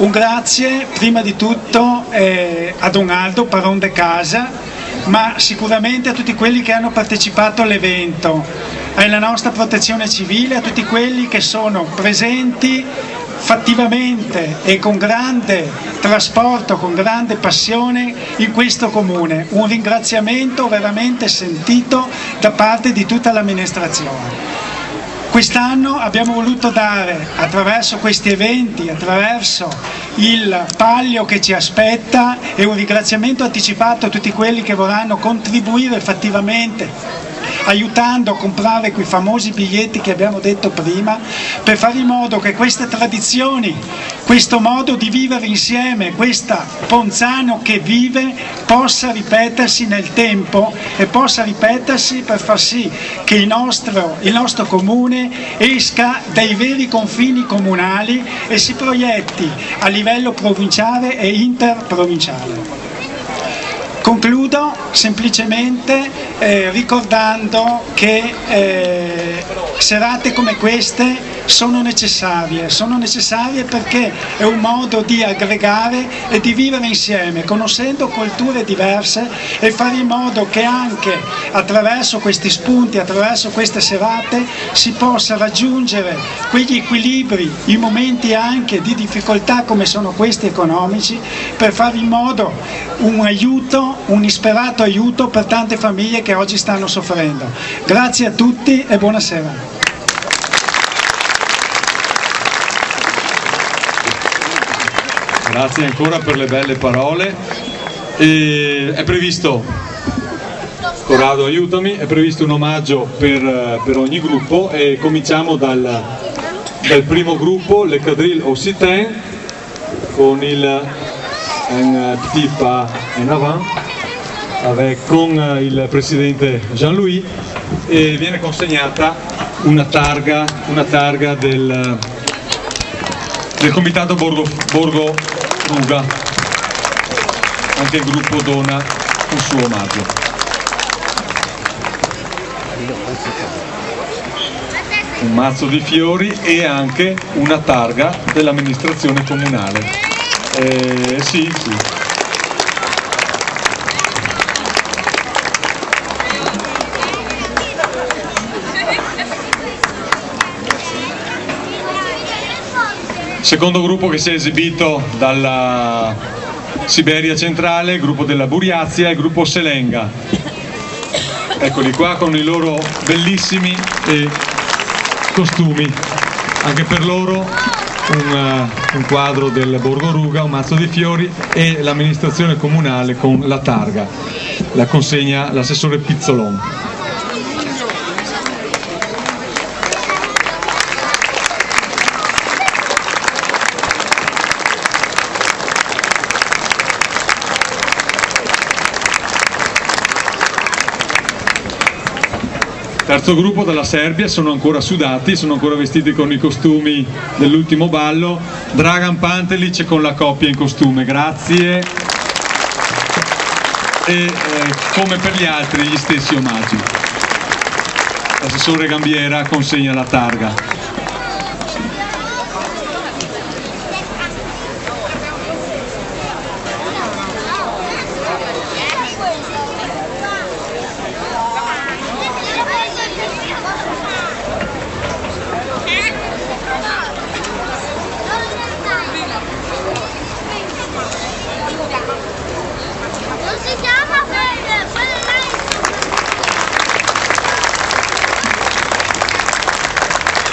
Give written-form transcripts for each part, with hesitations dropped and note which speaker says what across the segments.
Speaker 1: Un grazie prima di tutto a Don Aldo, Paron de Casa, ma sicuramente a tutti quelli che hanno partecipato all'evento, alla nostra protezione civile, a tutti quelli che sono presenti fattivamente e con grande trasporto, con grande passione in questo comune. Un ringraziamento veramente sentito da parte di tutta l'amministrazione. Quest'anno abbiamo voluto dare, attraverso questi eventi, attraverso il palio che ci aspetta, e un ringraziamento anticipato a tutti quelli che vorranno contribuire fattivamente, aiutando a comprare quei famosi biglietti che abbiamo detto prima, per fare in modo che queste tradizioni, questo modo di vivere insieme, questa Ponzano che vive, possa ripetersi nel tempo e possa ripetersi per far sì che il nostro comune esca dai veri confini comunali e si proietti a livello provinciale e interprovinciale. Concludo semplicemente ricordando che serate come queste sono necessarie perché è un modo di aggregare e di vivere insieme, conoscendo culture diverse, e fare in modo che anche attraverso questi spunti, attraverso queste serate, si possa raggiungere quegli equilibri in momenti anche di difficoltà come sono questi economici, per fare in modo un aiuto, un disperato aiuto per tante famiglie che oggi stanno soffrendo. Grazie a tutti e buonasera.
Speaker 2: Grazie ancora per le belle parole. È previsto, Corrado aiutami, è previsto un omaggio per ogni gruppo, e cominciamo dal primo gruppo, le Quadrille Occitan, con il un petit pas en avant con il presidente Jean-Louis, e viene consegnata una targa del comitato Borgo Ruga. Anche il gruppo dona un suo omaggio. Un mazzo di fiori e anche una targa dell'amministrazione comunale. Sì. Secondo gruppo che si è esibito dalla Siberia centrale, il gruppo della Buriazia e il gruppo Selenga. Eccoli qua con i loro bellissimi costumi. Anche per loro un quadro del Borgo Ruga, un mazzo di fiori e l'amministrazione comunale con la targa. La consegna l'assessore Pizzolon. Terzo gruppo dalla Serbia, sono ancora sudati, sono ancora vestiti con i costumi dell'ultimo ballo. Dragan Pantelic con la coppia in costume, grazie. E come per gli altri gli stessi omaggi. L'assessore Gambiera consegna la targa.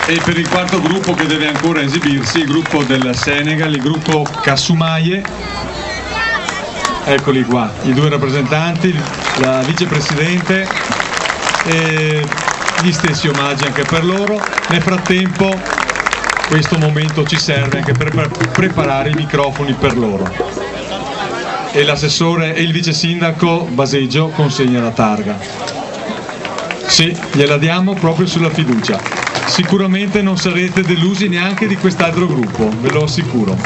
Speaker 2: E per il quarto gruppo che deve ancora esibirsi, il gruppo del Senegal, il gruppo Kassumaye, eccoli qua, i due rappresentanti, la vicepresidente, e gli stessi omaggi anche per loro. Nel frattempo questo momento ci serve anche per preparare i microfoni per loro. E l'assessore e il vice sindaco Baseggio consegna la targa. Sì, gliela diamo proprio sulla fiducia. Sicuramente non sarete delusi neanche di quest'altro gruppo, ve lo assicuro.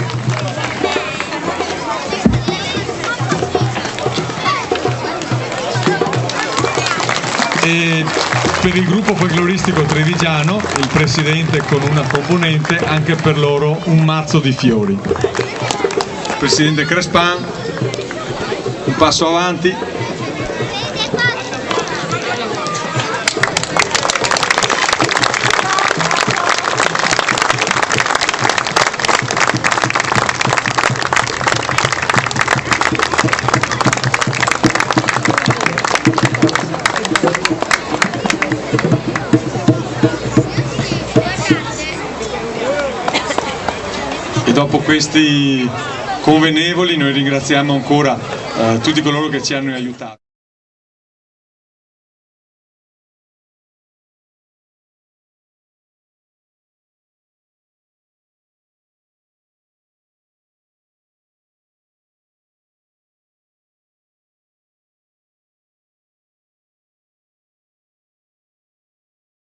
Speaker 2: E e per il gruppo folcloristico trevigiano, il presidente con una componente, anche per loro un mazzo di fiori. Presidente Crespan, un passo avanti. E dopo questi convenevoli noi ringraziamo ancora tutti coloro che ci hanno aiutato.